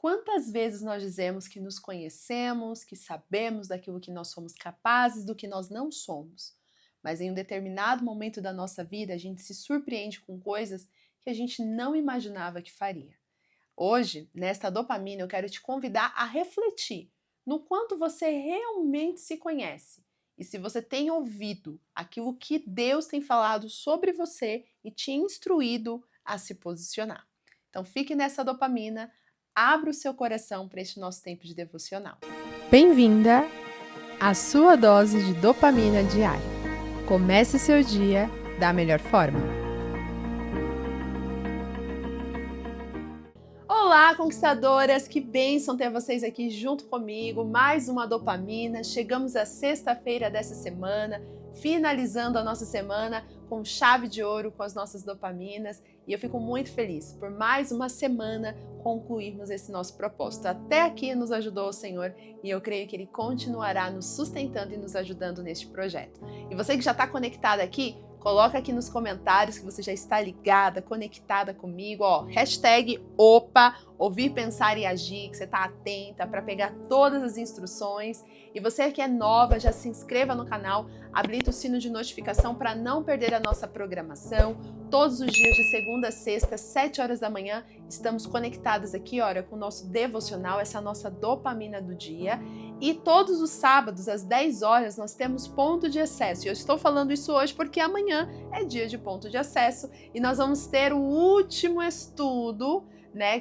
Quantas vezes nós dizemos que nos conhecemos, que sabemos daquilo que nós somos capazes, do que nós não somos, mas em um determinado momento da nossa vida a gente se surpreende com coisas que a gente não imaginava que faria. Hoje, nesta dopamina, eu quero te convidar a refletir no quanto você realmente se conhece e se você tem ouvido aquilo que Deus tem falado sobre você e te instruído a se posicionar. Então fique nessa dopamina, abra o seu coração para este nosso tempo de devocional. Bem-vinda à sua dose de dopamina diária. Comece seu dia da melhor forma. Olá, conquistadoras! Que bênção ter vocês aqui junto comigo. Mais uma dopamina. Chegamos à sexta-feira dessa semana, finalizando a nossa semana com chave de ouro com as nossas dopaminas. E eu fico muito feliz por mais uma semana concluirmos esse nosso propósito. Até aqui nos ajudou o Senhor e eu creio que Ele continuará nos sustentando e nos ajudando neste projeto. E você que já está conectada aqui, coloca aqui nos comentários que você já está ligada, conectada comigo, #OPA, ouvir, pensar e agir, que você está atenta para pegar todas as instruções. E você que é nova, já se inscreva no canal, habilita o sino de notificação para não perder a nossa programação. Todos os dias de segunda a sexta, 7 horas da manhã, estamos conectadas aqui, com o nosso devocional, essa nossa dopamina do dia. E todos os sábados, às 10 horas, nós temos ponto de acesso. E eu estou falando isso hoje porque amanhã é dia de ponto de acesso e nós vamos ter o último estudo,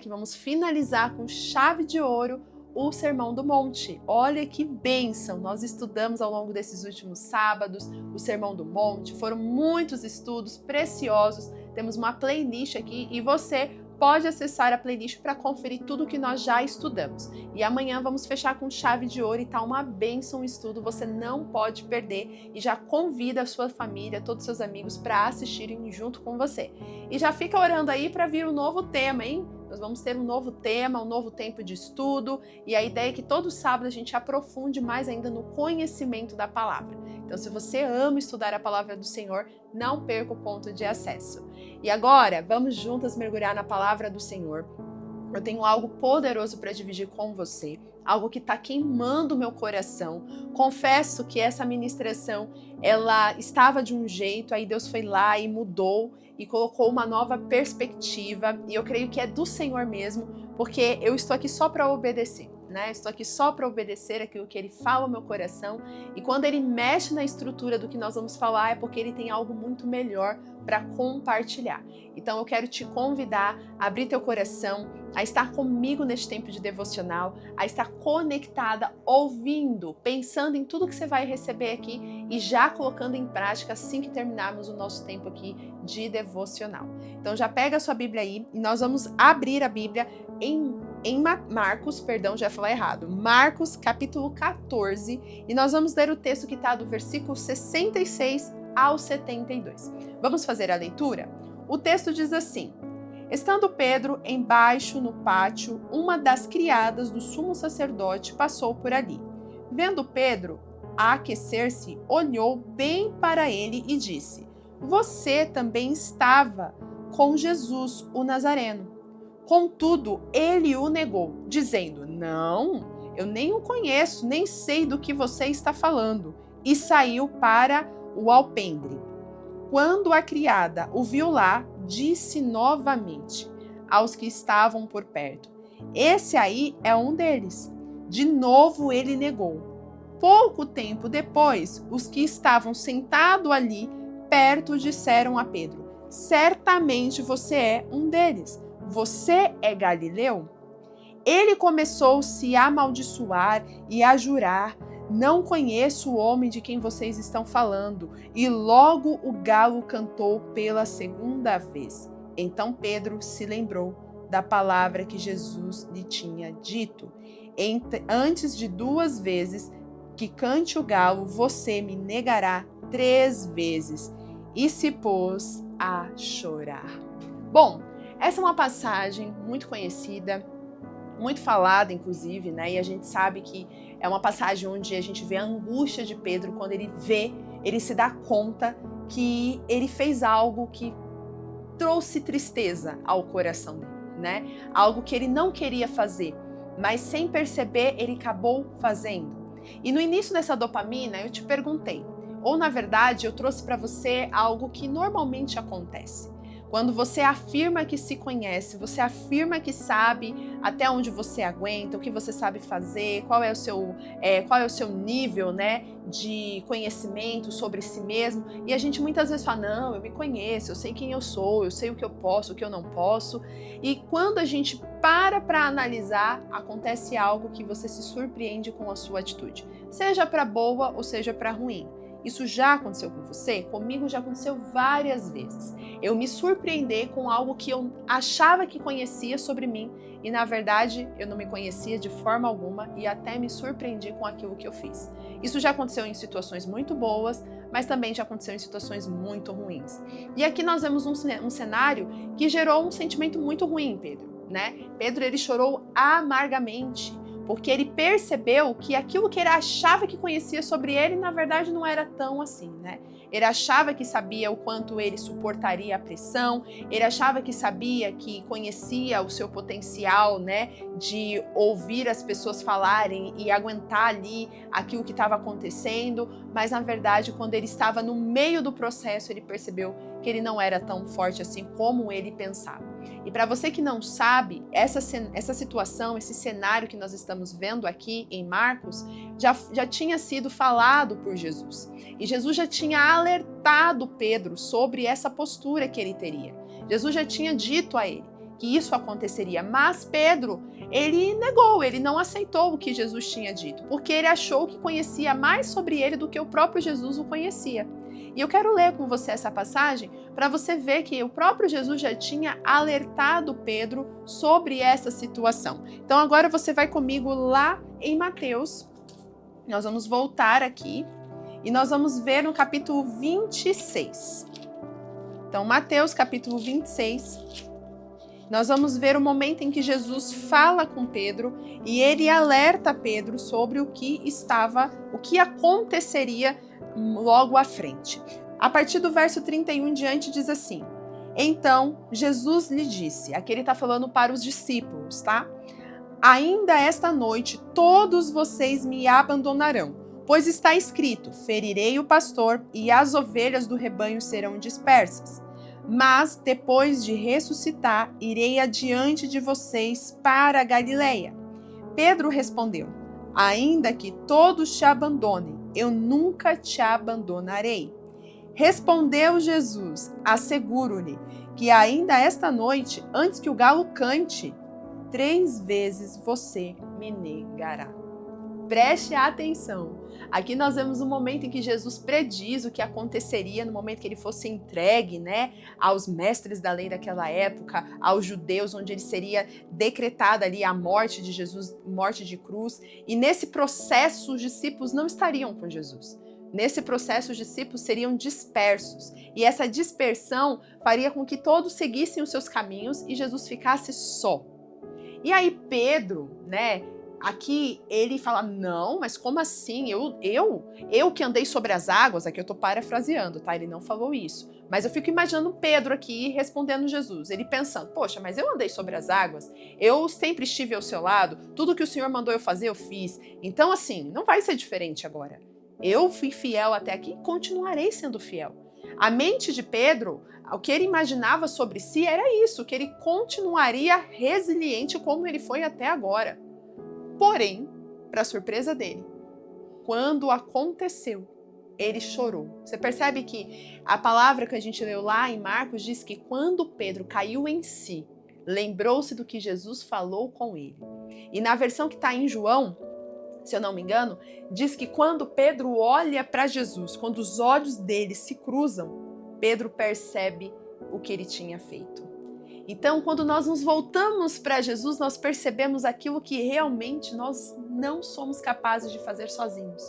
que vamos finalizar com chave de ouro, o Sermão do Monte. Olha que bênção! Nós estudamos ao longo desses últimos sábados o Sermão do Monte, foram muitos estudos preciosos, temos uma playlist aqui e você pode acessar a playlist para conferir tudo que nós já estudamos. E amanhã vamos fechar com chave de ouro e tá uma bênção o estudo, você não pode perder e já convida a sua família, todos os seus amigos para assistirem junto com você. E já fica orando aí para vir um novo tema, hein? Nós vamos ter um novo tema, um novo tempo de estudo e a ideia é que todo sábado a gente aprofunde mais ainda no conhecimento da palavra. Então, se você ama estudar a palavra do Senhor, não perca o ponto de acesso. E agora, vamos juntas mergulhar na palavra do Senhor. Eu tenho algo poderoso para dividir com você, algo que está queimando o meu coração. Confesso que essa ministração, ela estava de um jeito, aí Deus foi lá e mudou e colocou uma nova perspectiva, e eu creio que é do Senhor mesmo, porque eu estou aqui só para obedecer. Estou aqui só para obedecer aquilo que Ele fala ao meu coração, e quando Ele mexe na estrutura do que nós vamos falar é porque Ele tem algo muito melhor para compartilhar. Então eu quero te convidar a abrir teu coração, a estar comigo neste tempo de devocional, a estar conectada, ouvindo, pensando em tudo que você vai receber aqui e já colocando em prática assim que terminarmos o nosso tempo aqui de devocional. Então já pega a sua Bíblia aí e nós vamos abrir a Bíblia em Marcos, já ia falar errado, Marcos capítulo 14, e nós vamos ler o texto que está do versículo 66 ao 72. Vamos fazer a leitura? O texto diz assim: Estando Pedro embaixo no pátio, uma das criadas do sumo sacerdote passou por ali. Vendo Pedro a aquecer-se, olhou bem para ele e disse: Você também estava com Jesus, o Nazareno. Contudo, ele o negou, dizendo: Não, eu nem o conheço, nem sei do que você está falando. E saiu para o alpendre. Quando a criada o viu lá, disse novamente aos que estavam por perto: Esse aí é um deles. De novo ele negou. Pouco tempo depois, os que estavam sentados ali perto disseram a Pedro: Certamente você é um deles. Você é Galileu? Ele começou-se a amaldiçoar e a jurar: Não conheço o homem de quem vocês estão falando. E logo o galo cantou pela segunda vez. Então Pedro se lembrou da palavra que Jesus lhe tinha dito: Antes de 2 vezes que cante o galo, você me negará 3 vezes. E se pôs a chorar. Bom, essa é uma passagem muito conhecida, muito falada, inclusive, e a gente sabe que é uma passagem onde a gente vê a angústia de Pedro quando ele se dá conta que ele fez algo que trouxe tristeza ao coração dele, Algo que ele não queria fazer. mas sem perceber ele acabou fazendo. E no início dessa dopamina eu te perguntei, ou na verdade eu trouxe para você algo que normalmente acontece. Quando você afirma que se conhece, você afirma que sabe até onde você aguenta, o que você sabe fazer, qual é o seu nível, né, de conhecimento sobre si mesmo. E a gente muitas vezes fala, não, eu me conheço, eu sei quem eu sou, eu sei o que eu posso, o que eu não posso. E quando a gente para analisar, acontece algo que você se surpreende com a sua atitude. Seja para boa ou seja para ruim. Isso já aconteceu com você? Comigo já aconteceu várias vezes. Eu me surpreender com algo que eu achava que conhecia sobre mim e, na verdade, eu não me conhecia de forma alguma e até me surpreendi com aquilo que eu fiz. Isso já aconteceu em situações muito boas, mas também já aconteceu em situações muito ruins. E aqui nós vemos um cenário que gerou um sentimento muito ruim em Pedro, né? Pedro, ele chorou amargamente, porque ele percebeu que aquilo que ele achava que conhecia sobre ele, na verdade, não era tão assim, né? Ele achava que sabia o quanto ele suportaria a pressão, ele achava que sabia que conhecia o seu potencial, né, de ouvir as pessoas falarem e aguentar ali aquilo que estava acontecendo, mas na verdade, quando ele estava no meio do processo, ele percebeu que ele não era tão forte assim como ele pensava. E para você que não sabe, essa situação, esse cenário que nós estamos vendo aqui em Marcos, já tinha sido falado por Jesus. E Jesus já tinha alertado Pedro sobre essa postura que ele teria. Jesus já tinha dito a ele que isso aconteceria, mas Pedro, ele negou, ele não aceitou o que Jesus tinha dito, porque ele achou que conhecia mais sobre ele do que o próprio Jesus o conhecia. E eu quero ler com você essa passagem para você ver que o próprio Jesus já tinha alertado Pedro sobre essa situação. Então agora você vai comigo lá em Mateus, nós vamos voltar aqui e nós vamos ver no capítulo 26. Então Mateus capítulo 26, nós vamos ver o momento em que Jesus fala com Pedro e ele alerta Pedro sobre o que aconteceria logo à frente. A partir do verso 31 em diante diz assim: Então Jesus lhe disse, aqui ele está falando para os discípulos, tá? Ainda esta noite todos vocês me abandonarão, pois está escrito, ferirei o pastor e as ovelhas do rebanho serão dispersas. Mas depois de ressuscitar, irei adiante de vocês para a Galileia. Pedro respondeu, ainda que todos te abandonem, eu nunca te abandonarei. Respondeu Jesus, asseguro-lhe que ainda esta noite, antes que o galo cante, 3 vezes você me negará. Preste atenção. Aqui nós vemos um momento em que Jesus prediz o que aconteceria no momento que ele fosse entregue, né, aos mestres da lei daquela época, aos judeus, onde ele seria decretada ali a morte de Jesus, morte de cruz. E nesse processo os discípulos não estariam com Jesus. Nesse processo os discípulos seriam dispersos. E essa dispersão faria com que todos seguissem os seus caminhos e Jesus ficasse só. E aí Pedro, né, aqui ele fala, não, mas como assim? Eu que andei sobre as águas, aqui eu tô parafraseando, tá? Ele não falou isso. Mas eu fico imaginando Pedro aqui respondendo Jesus. Ele pensando, poxa, mas eu andei sobre as águas, eu sempre estive ao seu lado, tudo que o Senhor mandou eu fazer, eu fiz. Então assim, não vai ser diferente agora. Eu fui fiel até aqui e continuarei sendo fiel. A mente de Pedro, o que ele imaginava sobre si era isso, que ele continuaria resiliente como ele foi até agora. Porém, para surpresa dele, quando aconteceu, ele chorou. Você percebe que a palavra que a gente leu lá em Marcos diz que quando Pedro caiu em si, lembrou-se do que Jesus falou com ele. E na versão que está em João, se eu não me engano, diz que quando Pedro olha para Jesus, quando os olhos dele se cruzam, Pedro percebe o que ele tinha feito. Então, quando nós nos voltamos para Jesus, nós percebemos aquilo que realmente nós não somos capazes de fazer sozinhos.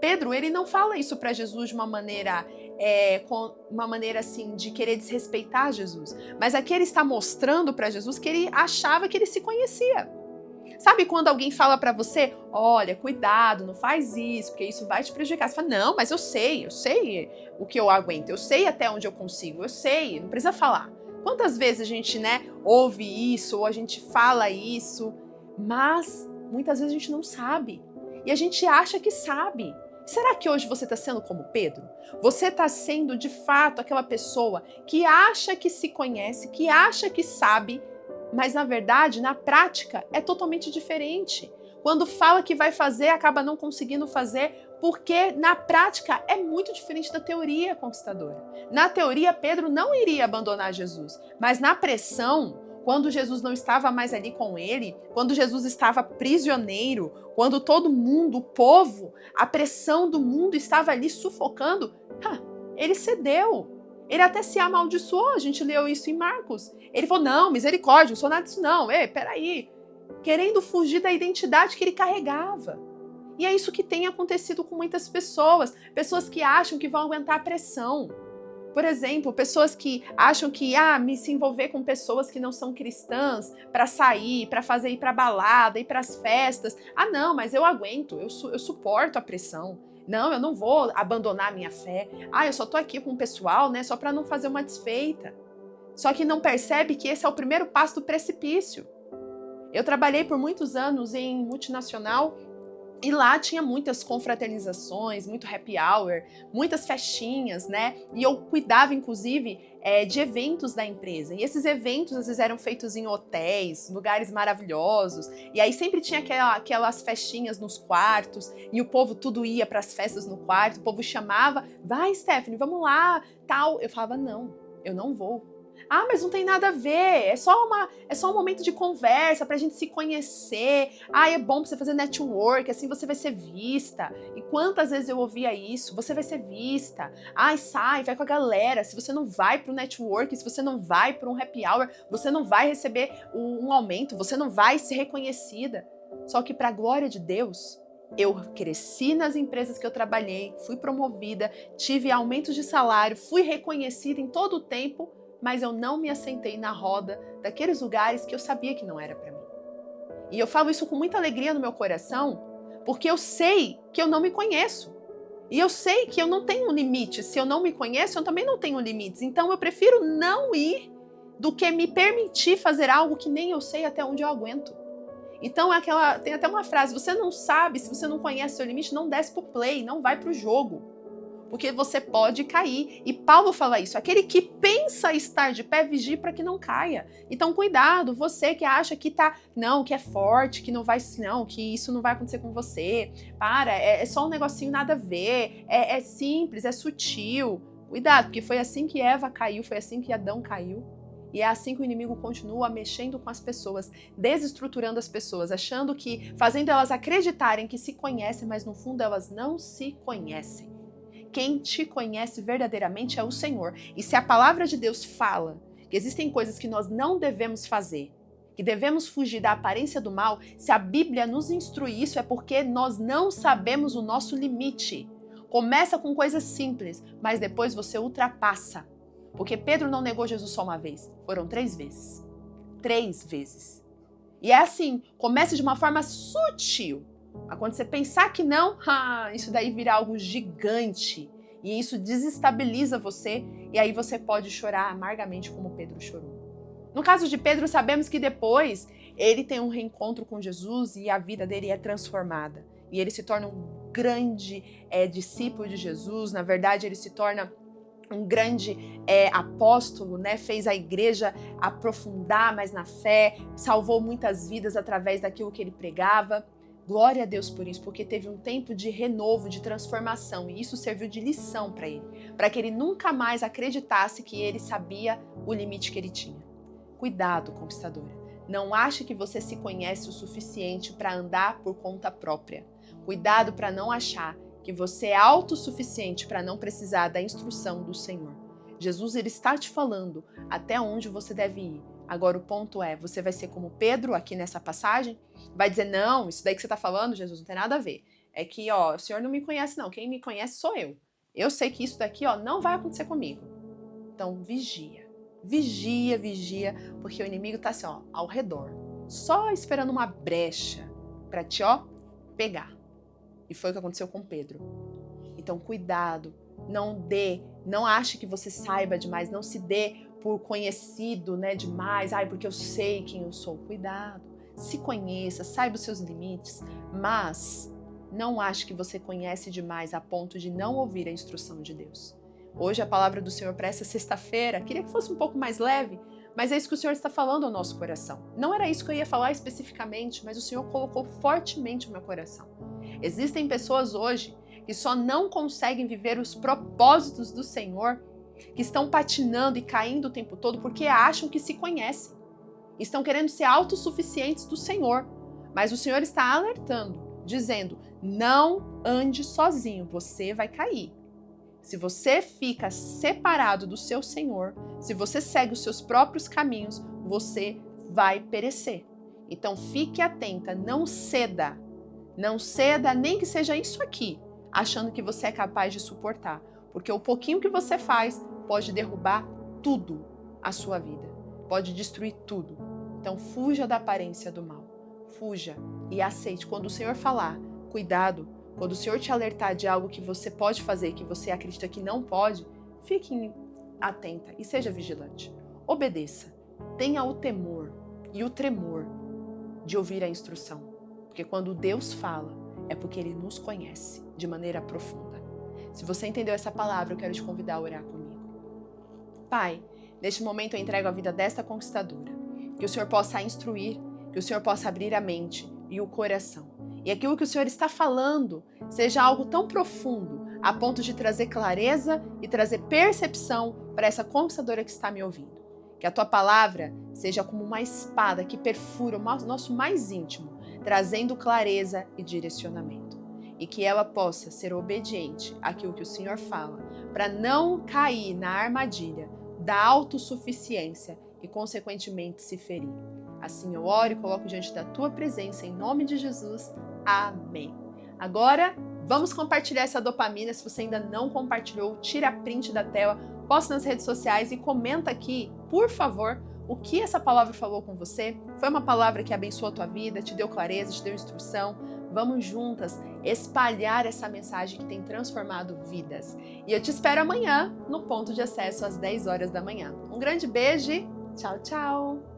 Pedro, ele não fala isso para Jesus de uma maneira, assim, de querer desrespeitar Jesus. Mas aqui ele está mostrando para Jesus que ele achava que ele se conhecia. Sabe quando alguém fala para você, olha, cuidado, não faz isso, porque isso vai te prejudicar. Você fala, não, mas eu sei o que eu aguento, eu sei até onde eu consigo, eu sei, não precisa falar. Quantas vezes a gente, ouve isso ou a gente fala isso, Mas muitas vezes a gente não sabe. E a gente acha que sabe. Será que hoje você está sendo como Pedro? Você está sendo de fato aquela pessoa que acha que se conhece, que acha que sabe, mas na verdade, na prática, é totalmente diferente. Quando fala que vai fazer, acaba não conseguindo fazer, porque na prática é muito diferente da teoria conquistadora. Na teoria, Pedro não iria abandonar Jesus, mas na pressão, quando Jesus não estava mais ali com ele, quando Jesus estava prisioneiro, quando todo mundo, o povo, a pressão do mundo estava ali sufocando, ele cedeu. Ele até se amaldiçoou, a gente leu isso em Marcos. Ele falou, não, misericórdia, não sou nada disso não, peraí. Querendo fugir da identidade que ele carregava. E é isso que tem acontecido com muitas pessoas. Pessoas que acham que vão aguentar a pressão. Por exemplo, pessoas que acham que se envolver com pessoas que não são cristãs para sair, para fazer ir para balada, ir para as festas. Não, mas eu aguento, eu suporto a pressão. Não, eu não vou abandonar a minha fé. Eu só tô aqui com o pessoal, né, só para não fazer uma desfeita. Só que não percebe que esse é o primeiro passo do precipício. Eu trabalhei por muitos anos em multinacional e lá tinha muitas confraternizações, muito happy hour, muitas festinhas, né? E eu cuidava, inclusive, de eventos da empresa. E esses eventos, às vezes, eram feitos em hotéis, lugares maravilhosos. E aí sempre tinha aquelas festinhas nos quartos, e o povo tudo ia para as festas no quarto, o povo chamava, vai, Stephanie, vamos lá, tal. Eu falava, não, eu não vou. Mas não tem nada a ver, é só um momento de conversa pra gente se conhecer. É bom pra você fazer network, assim você vai ser vista. E quantas vezes eu ouvia isso? Você vai ser vista. Sai, vai com a galera. Se você não vai pro network, se você não vai pro um happy hour, você não vai receber um aumento, você não vai ser reconhecida. Só que pra glória de Deus, eu cresci nas empresas que eu trabalhei, fui promovida, tive aumentos de salário, fui reconhecida em todo o tempo, mas eu não me assentei na roda daqueles lugares que eu sabia que não era para mim. E eu falo isso com muita alegria no meu coração, porque eu sei que eu não me conheço. E eu sei que eu não tenho um limite. Se eu não me conheço, eu também não tenho limites. Então eu prefiro não ir do que me permitir fazer algo que nem eu sei até onde eu aguento. Então tem até uma frase, você não sabe, se você não conhece seu limite, não desce pro play, não vai pro jogo. Porque você pode cair. E Paulo fala isso, aquele que pensa estar de pé, vigie para que não caia. Então cuidado, você que acha que que é forte, que não vai, não, que isso não vai acontecer com você. É só um negocinho nada a ver, é simples, é sutil. Cuidado, porque foi assim que Eva caiu, foi assim que Adão caiu. E é assim que o inimigo continua mexendo com as pessoas, desestruturando as pessoas, achando que, fazendo elas acreditarem que se conhecem, mas no fundo elas não se conhecem. Quem te conhece verdadeiramente é o Senhor. E se a palavra de Deus fala que existem coisas que nós não devemos fazer, que devemos fugir da aparência do mal, se a Bíblia nos instrui isso, é porque nós não sabemos o nosso limite. Começa com coisas simples, mas depois você ultrapassa. Porque Pedro não negou Jesus só uma vez, foram 3 vezes. 3 vezes. E é assim, começa de uma forma sutil. Mas quando você pensar que não, isso daí vira algo gigante. E isso desestabiliza você. E aí você pode chorar amargamente como Pedro chorou. No caso de Pedro, sabemos que depois ele tem um reencontro com Jesus e a vida dele é transformada. E ele se torna um grande discípulo de Jesus. Na verdade, ele se torna um grande apóstolo, né? Fez a igreja aprofundar mais na fé, salvou muitas vidas através daquilo que ele pregava. Glória a Deus por isso, porque teve um tempo de renovo, de transformação, e isso serviu de lição para ele, para que ele nunca mais acreditasse que ele sabia o limite que ele tinha. Cuidado, conquistadora. Não ache que você se conhece o suficiente para andar por conta própria. Cuidado para não achar que você é autossuficiente para não precisar da instrução do Senhor. Jesus, ele está te falando até onde você deve ir. Agora o ponto é, você vai ser como Pedro aqui nessa passagem? Vai dizer, não, isso daí que você está falando, Jesus, não tem nada a ver. É que, o Senhor não me conhece não, quem me conhece sou eu. Eu sei que isso daqui, não vai acontecer comigo. Então, vigia. Vigia, vigia, porque o inimigo está assim, ao redor. Só esperando uma brecha para te, pegar. E foi o que aconteceu com Pedro. Então, cuidado. Não ache que você saiba demais, não se dê por conhecido, né, demais. Porque eu sei quem eu sou. Cuidado. se conheça, saiba os seus limites, mas não ache que você conhece demais a ponto de não ouvir a instrução de Deus. Hoje a palavra do Senhor para essa sexta-feira, queria que fosse um pouco mais leve, mas é isso que o Senhor está falando ao nosso coração. Não era isso que eu ia falar especificamente, mas o Senhor colocou fortemente no meu coração. Existem pessoas hoje que só não conseguem viver os propósitos do Senhor, que estão patinando e caindo o tempo todo porque acham que se conhecem. Estão querendo ser autossuficientes do Senhor, mas o Senhor está alertando, dizendo, não ande sozinho, você vai cair. Se você fica separado do seu Senhor, se você segue os seus próprios caminhos, você vai perecer. Então fique atenta, não ceda nem que seja isso aqui, achando que você é capaz de suportar, porque o pouquinho que você faz pode derrubar tudo a sua vida, pode destruir tudo. Então fuja da aparência do mal, fuja e aceite. Quando o Senhor falar, cuidado, quando o Senhor te alertar de algo que você pode fazer, que você acredita que não pode, fique atenta e seja vigilante. Obedeça, tenha o temor e o tremor de ouvir a instrução, porque quando Deus fala, é porque Ele nos conhece de maneira profunda. Se você entendeu essa palavra, eu quero te convidar a orar comigo. Pai, neste momento eu entrego a vida desta conquistadora, que o Senhor possa instruir, que o Senhor possa abrir a mente e o coração. E aquilo que o Senhor está falando seja algo tão profundo, a ponto de trazer clareza e trazer percepção para essa conquistadora que está me ouvindo. Que a tua palavra seja como uma espada que perfura o nosso mais íntimo, trazendo clareza e direcionamento. E que ela possa ser obediente àquilo que o Senhor fala, para não cair na armadilha da autossuficiência e, consequentemente, se ferir. Assim eu oro e coloco diante da tua presença, em nome de Jesus. Amém. Agora, vamos compartilhar essa dopamina. Se você ainda não compartilhou, tira print da tela, posta nas redes sociais e comenta aqui, por favor, o que essa palavra falou com você. Foi uma palavra que abençoou a tua vida, te deu clareza, te deu instrução. Vamos juntas espalhar essa mensagem que tem transformado vidas. E eu te espero amanhã no ponto de acesso às 10 horas da manhã. Um grande beijo e tchau, tchau!